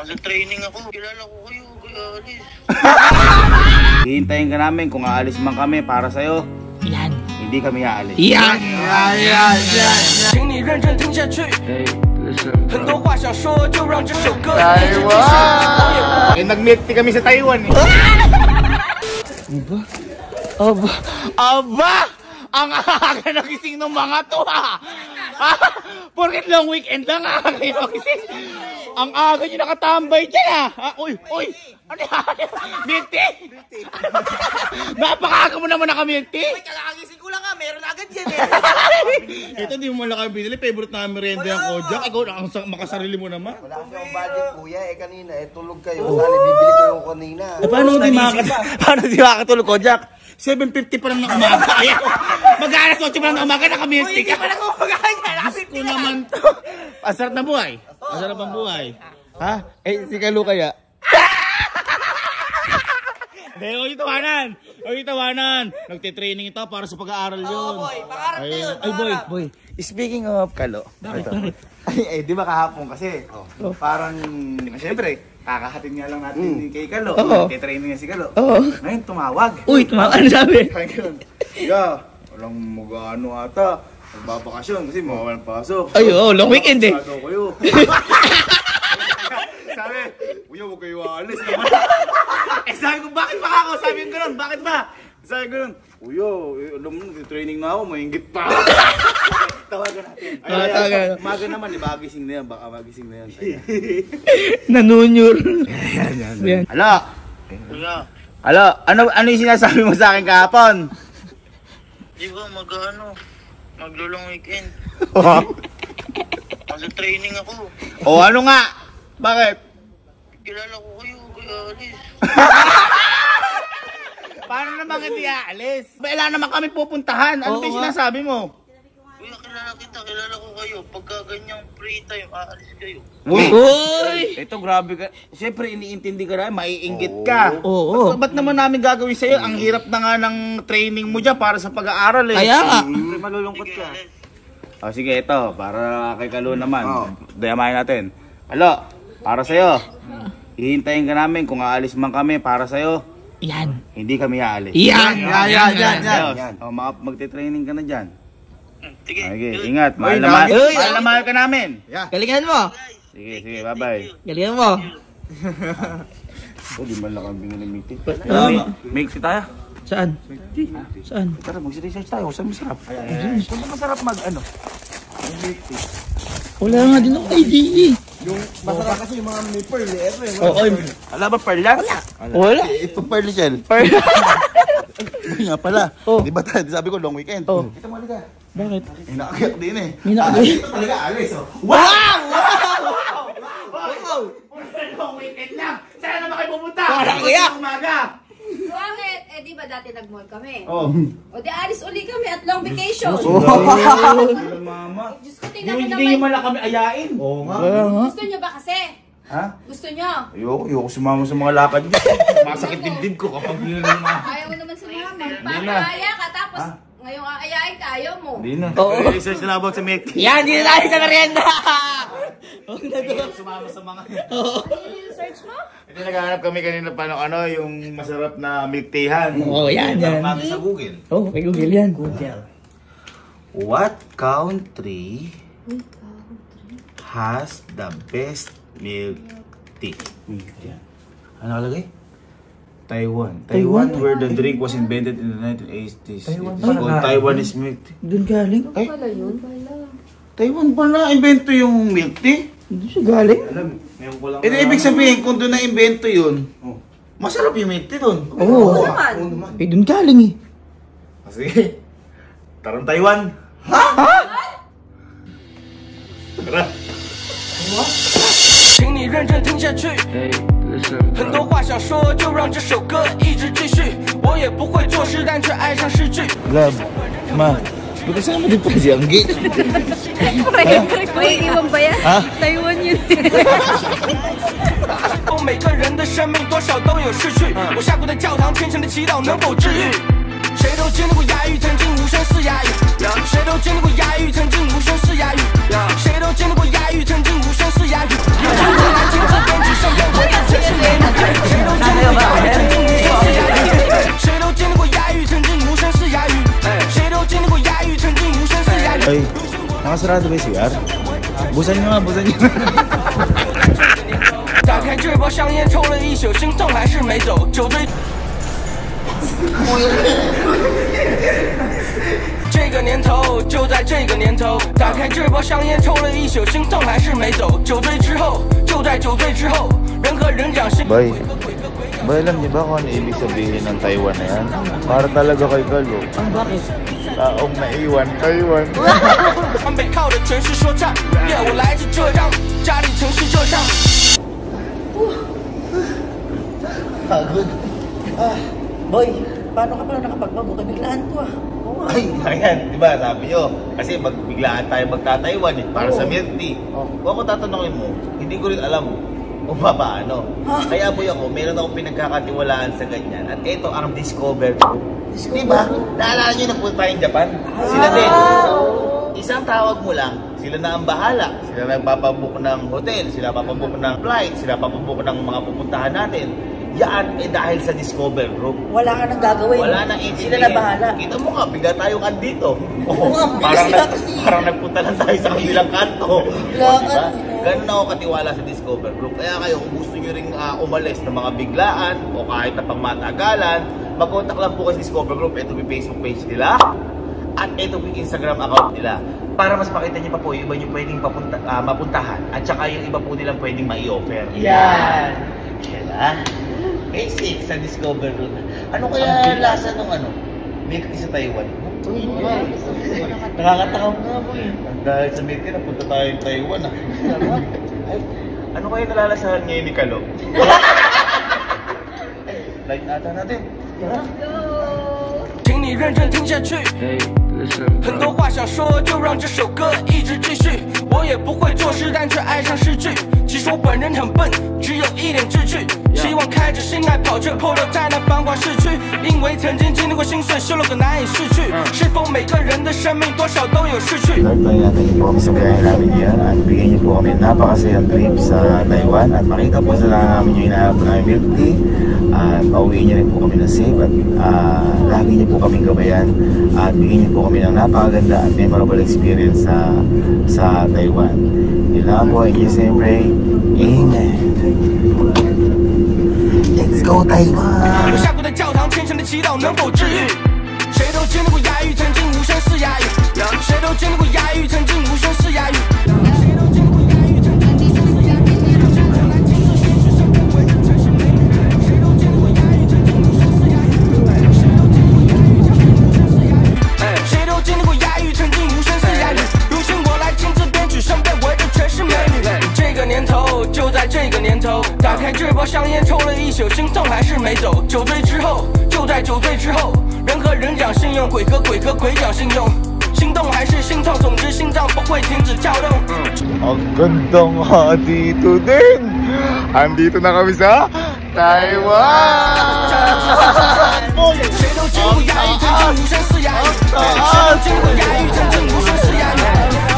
Nasa training ako. Kilala ko kayo, Kuya Alis. Hihintayin ka namin kung aalis man kami para sa'yo. Yan. Hindi kami aalis. Yan. Yan. 请你认真听下去。很多话想说，就让这首歌。 Taiwan! Eh, nag-milk tea kami sa Taiwan eh. Aba! Ang aga nagising ng mga to ha! Porket long weekend lang aga kayo gising. Ang aga nyo nakatambay dyan ha! Uy! Ano yan? Milk tea? Napakaga mo naman naka-milk tea? Ay, kakagising ko lang nga. Meron agad yan eh. Ito di mo lang kayo binili. Favorite na merienda yung Kojak. Ikaw makasarili mo naman. Wala kasi ang budget, kuya. Kanina, tulog kayo. Sali, bibili ko yung kanina. Paano di makakatulog, Kojak? 7:50 pa lang ng umaga. Mag-aalas 8 pa lang ng umaga, naka-milk tea ka. Hindi pa lang kumagahan yan. Ko naman to. Ang sarap na buhay. Ang sarap ang buhay. Ha? Eh, si Kalu kaya? Hindi, huwag yung tawanan. Huwag yung tawanan. Nagtitraining ito para sa pag-aaral yun. Oo, boy. Pangarap na yun. Ay, boy. Speaking of Kalo. Bakit? Ay, di ba kahapon kasi? Parang, siyempre, kakahatin nga lang natin kay Kalo. Nagtitraining niya si Kalo. Ngayon, tumawag. Uy, tumawag. Ano sabi? Walang mag-ano ata. Magbabakasyon kasi mawawalang pasok. Ay, long weekend eh. Masyado kayo. Sabi, kuya, huwag kayo alis. Eh, sabi ko, bakit ba ako? Sabi ko gano'n, bakit ba? Sabi ko gano'n, kuya, alam mo, training na ako, maingit pa. Tawagan natin. Tawagan. Maga naman, magising na yan, baka magising na yan. Nanunyur. Yan. Alo, ano yung sinasabi mo sa akin kahapon? Di ba maglulong weekend. Nasa training ako. O ano nga? Bakit? Kilala ko kayo, Kuya Alis. Paano naman hindi aalis? Wala naman kami pupuntahan. Ano ba yung sinasabi mo? Kuya, kilala ko kayo. Pagka ganyang free time, aalis kayo. Uy! Ito grabe ka. Siyempre iniintindi ka na, maiinggit ka. Oo. Ba't naman namin gagawin sa'yo? Ang hirap na nga ng training mo dyan para sa pag-aaral eh. Kaya nga. Siyempre malulungkot Sige, ka. Alis. O sige, ito. Para kay Kalu naman. Dayamahin natin. Alo, para sa'yo. Hihintayin ka namin kung aalis man kami para sa'yo. Yan. Hindi kami aalis. Yan. O, magte-training ka na dyan. Sige. Okay, ingat. Mahal na mahal ka namin. Galingan mo. Sige, bye-bye. Galingan mo. Di man lang ang binili meeting. Make tayo. Saan? Saan? Tara, mag-research tayo. Saan masarap? Saan masarap mag-ano? Wala nga din ako idea. Yung masarap kasi yung mga may pearl eh. Oo. Wala ba pearl lang? Wala. Ito pearl shell. Pearl. Uy nga pala. Oh. Di ba tayo? Sabi ko long weekend. Oh. Kita mo halika. Bakit? Inaakiyak din eh. Inaakiyak? Ito talaga alis oh. Wow! Long weekend lang. Saan naman kayo pupunta? Parang iyak. Umaga. Bakit? Eh di ba dati nag-mall kami? Oh. O di alis uli kami at long vacation. Mama. Diyos ko, tingnan mo Hindi naman. man lang kami ayain. Oo nga. Gusto nyo ba kasi? Ha? Gusto nyo? Ayoko sumama sa mga lakad niyo. Masakit dibdib ko kapag yun na. Ayaw mo naman sumama. Papaya ka tapos ngayong aayain ka, ayaw mo. Hindi na. Oo. Research na about sa milk tea. Yan, hindi na tayo sa merienda. Ayoko sumama sa mga... Search mo? Ito naghahanap kami kanina pa ng yung masarap na milk teahan. Oo, yan. Natin sa Google. Oh, may Google yan. Google. What country has the best milk tea? Ano kalagay? Taiwan, where the drink was invented in the 1980s. It's called Taiwanese milk tea. Doon galing? Ay, Wala yun. Taiwan pala invento yung milk tea? Doon siya galing? Ito ibig sabihin, kung doon na-invento yun, masarap yung milk tea doon. Oo. Eh, doon galing eh. Kasi, tarang Taiwan. Ha? 请你认真听下去。很多话想说，就让这首歌一直继续。我也不会作诗，但却爱上诗句。 Love, ma, kasama din pa si Anggi. May iwan ba yan? Taiwan yun. 每个人的生命多少都有逝去，我下跪在教堂，虔诚的祈祷能否治愈？谁都经历过哑语，曾经无声是哑语；谁都经历过哑语，曾经无声是哑语；谁都经历过哑语，曾经无声是哑语。有经过南京这边只剩。Nakasarado ba yung CR? Busan nyo nga, busan nyo. 打开这包香烟，抽了一宿，心痛还是没走，酒醉。这个年头，就在这个年头，打开这包香烟，抽了一宿，心痛还是没走，酒醉之后，就在酒醉之后，人和人讲心。 Bay, alam niyo ba kung ano ibig sabihin ng Taiwan na yan? Para talaga kay Galo. Bakit? Taong naiwan, Taiwan. 川北靠的全是说唱，我来自浙江，家里城市浙江。 Pagod. Boy, paano ka pala nakapagbago? Biglaan to Ay, ayan, di ba? Sabi nyo, kasi biglaan tayo magta-Taiwan eh, para sa milk tea. Kung ako tatanungin mo, hindi ko rin alam kung paano. Kaya boy ako, meron akong pinagkakatiwalaan sa ganyan. At ito ang Discover. Di ba? Naalala nyo nagpunta tayong Japan? Sila din. Isang tawag mo lang, sila na ang bahala. Sila na papabook ng hotel, sila papabook ng flight, sila papabook ng mga pupuntahan natin. Yan eh dahil sa Discover Group. Wala ka nang gagawin. Wala nang Sila na bahala. Kita mo nga, bigla tayong andito. Parang parang nagpunta lang tayo sa kabilang kanto. Diba? Ganun ako katiwala sa Discover Group. Kaya kayo, kung gusto nyo rin umalis ng mga biglaan o kahit na pangmatagalan, mag-contact lang po kasi Discover Group. Ito yung Facebook page nila. At ito yung Instagram account nila. Para mas makita nyo pa po yung iba nyo pwedeng mapuntahan. At saka yung iba po nilang pwedeng mai-offer. Yan. Yan. Basic sa Discover Group. Ano kaya lasa nung milk tea sa Taiwan? Uy, nakakatakam nga po eh. Dahil sa milk tea, napunta tayo sa Taiwan Ay, ano kaya nalalasahan ngayon ni Kalo? Like ata natin. 请你认真听下去。很多话想说，就让这首歌一直继续。我也不会作诗，但却爱上诗句。其实我本人很笨，只有一点志趣。希望开着心爱跑车 Polo 在那繁华市区，因为曾经经历过心碎，修了个难以逝去。是否每个人的生命多少都有逝去？ Lord, pangingatan niyo po kami sa biyahe namin yan at bigyan niyo po kami napakasayang trip sa Taiwan at makita po sa namin yung hinahanap na milk tea at pauwiin niyo rin po kami ng safe at lagi niyo po kaming gabayan at bigyan niyo po kami ng napakaganda at memorable experience sa Taiwan. Yun lang po, inyo siyempre, Amen. Let's go Taiwan! 我下过的教堂，虔诚的祈祷能否治愈？谁都经历过哑语，曾经无声似哑语。谁都经历过哑语，曾经无声似哑语。谁都经历过哑语，曾经无声似哑语。后来亲自编曲，身边围着全是美女。谁都经历过哑语，曾经无声似哑语。谁都经历过哑语，曾经无声似哑语。谁都经历过哑语，曾经无声似哑语。如今我来亲自编曲，身边围着全是美女。这个年头，就在这个年头，打开这包香烟，抽了一宿，心痛还是没走。酒醉之后，就在酒醉之後，人和人講信用，鬼和鬼講信用。心動還是心痛，總之心臟不會停止跳動。Ang gandang dito din. Andito na kami sa Taiwan. 誰都經過啞語，曾經無聲似啞語。誰都經過啞語，曾經無聲似啞語。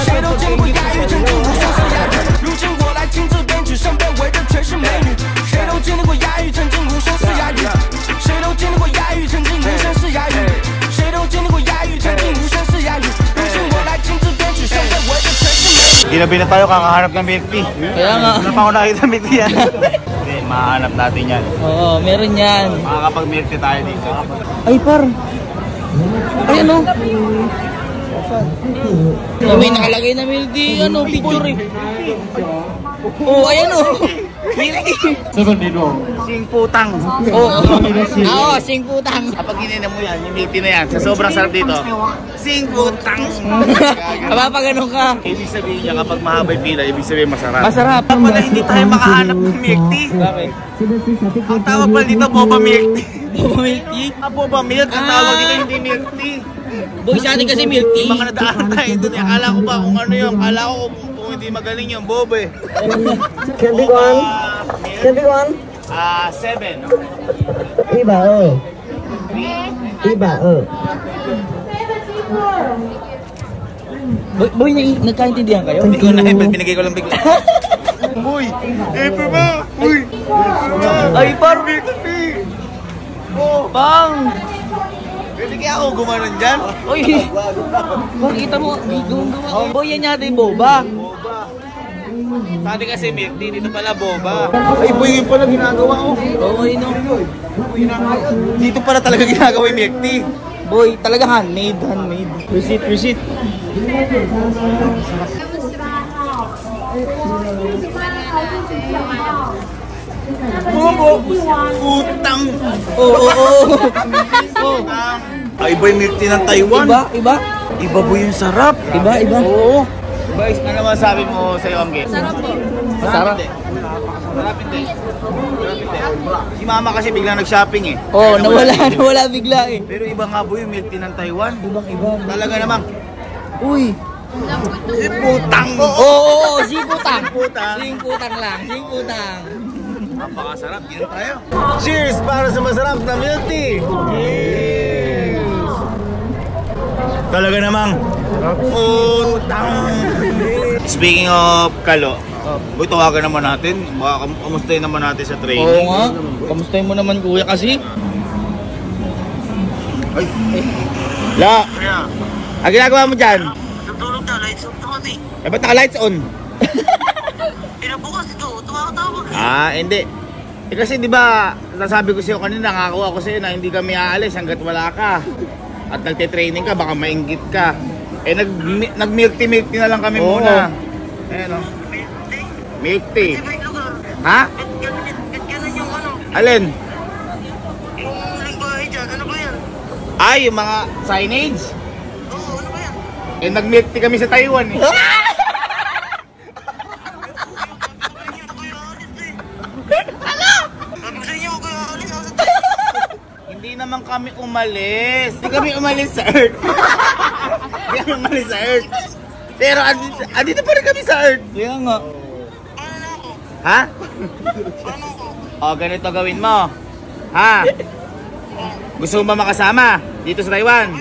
誰都經過啞語，曾經無聲似啞語。如今我來親自編曲，身邊圍着全是美女。誰都經歷過啞語，曾經無聲似啞語。誰都經歷過啞語，曾經無聲似啞語。誰都經歷過啞語，曾經無聲似啞語。如今我來親自編曲，身邊圍着全是美女。Ginabi na tayo kakahanap ng milk tea. Kaya nga. Wala pa ako nakita ng milk tea yan. Hindi, mahanap natin yan. Oo, meron yan. Makakapag-milk tea tayo dito. Ay, par. Ay, ano? May nakalagay na milk tea, picture eh. Oo, ayan o. Sing putang. Oo, sing putang. Kapag ininom mo yan, yung milk tea na yan, sa sobrang sarap dito, sing putang. Aba, pag ganun ka. Ibig sabihin niya kapag mahaba yung pila, ibig sabihin masarap. Masarap. Pala hindi tayo makahanap ng milk tea. Bakit? Ang tawag pala dito, boba milk tea. Boba milk tea? Boba milk, ang tawag dito hindi milk tea. Boy, sa atin kasi milk tea. Baka nadaan tayo doon. Akala ko ba kung ano yun? Akala ko kung hindi magaling yung boba eh. Can be one. Can be one. 7. Iba, Iba, Boy, nagkaintindihan kayo? Hindi ko na, binigay ko lang bigla. Uy! Epe ba? Uy! Ay, par! Milk tea! Bang! Binigay ako ako gumanon dyan. Uy, makikita mo, gumagawa. Boy, yan yata yung boba. Sabi kasi milk tea, dito pala boba. Ay boy, yun pala ginagawa ko. Oo, yun o. Dito pala talaga ginagawa yung milk tea. Boy, talaga handmade. Receipt. Putang! Oo. Ay iba yung milk tea ng Taiwan. Iba? Iba po yung sarap. Iba? Oo. Guys, ano masabi mo sa'yo, Amge? Sarap po. Sarap. Sarap hindi. Si mama kasi biglang nag-shopping eh. Oo, Kaya nawala bigla eh. Pero iba nga po yung milk tea ng Taiwan. Ibang-iba. Talaga namang. Uy. Si putang! Oo, singputang. Singputang. Singputang lang, singputang. Napakasarap. Yan tayo. Cheers para sa masarap na milk tea! Cheers! Talaga namang. Putang! Speaking of kalo, boy, tawagan naman natin. Baka kamustahin naman natin sa training. Oo nga. Kamustahin mo naman kuya kasi. Ay. La! Ang ginagawa mo dyan? Natulog na, lights off na kami. Eh, ba't naka-lights on? Pinabukas ito, tumakatawag. Hindi. Eh kasi di ba, nasabi ko sa'yo kanina, nakakuha ko sa'yo na hindi kami aalis hanggat wala ka. At nagte-training ka, baka mainggit ka. Eh nag-milk tea na lang kami muna. Ayan o. Milk tea. May lugar. Ha? Ganun yung ano, Alin? yung lingwahe dyan. Ano ba yan? Ay, yung mga signage. Oo, ano ba yan? Eh nag-milk tea kami sa Taiwan eh. Sabi ko sa inyo, kuya alis ako sa Hindi naman kami umalis. Hindi kami umalis sa Earth. Hindi kami umalis sa Earth. Pero andito pa rin kami sa Earth. Kaya nga. Ano ako? Ha? Ano ako? O, ganito gawin mo. Ha? Gusto mo ba makasama dito sa Taiwan?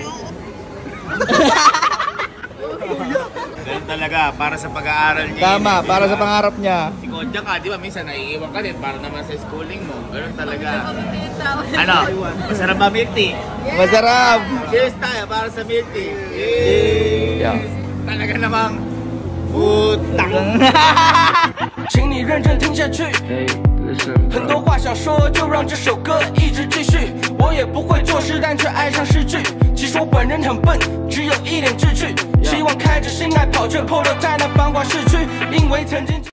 Ganun talaga, para sa pag-aaral niya. Tama, para sa pangarap niya. Si Kodja ka, di ba? Minsan naiiwan ka din para naman sa schooling mo. Ganun talaga. Ano? Masarap ba milk tea? Masarap. Cheers tayo para sa milk tea. Cheers! Talaga namang putang. 请你认真听下去。很多话想说，就让这首歌一直继续。我也不会作诗，但却爱上诗句。其实我本人很笨，只有一点志趣。希望开着心来跑，却破落在那繁华市区。因为曾经。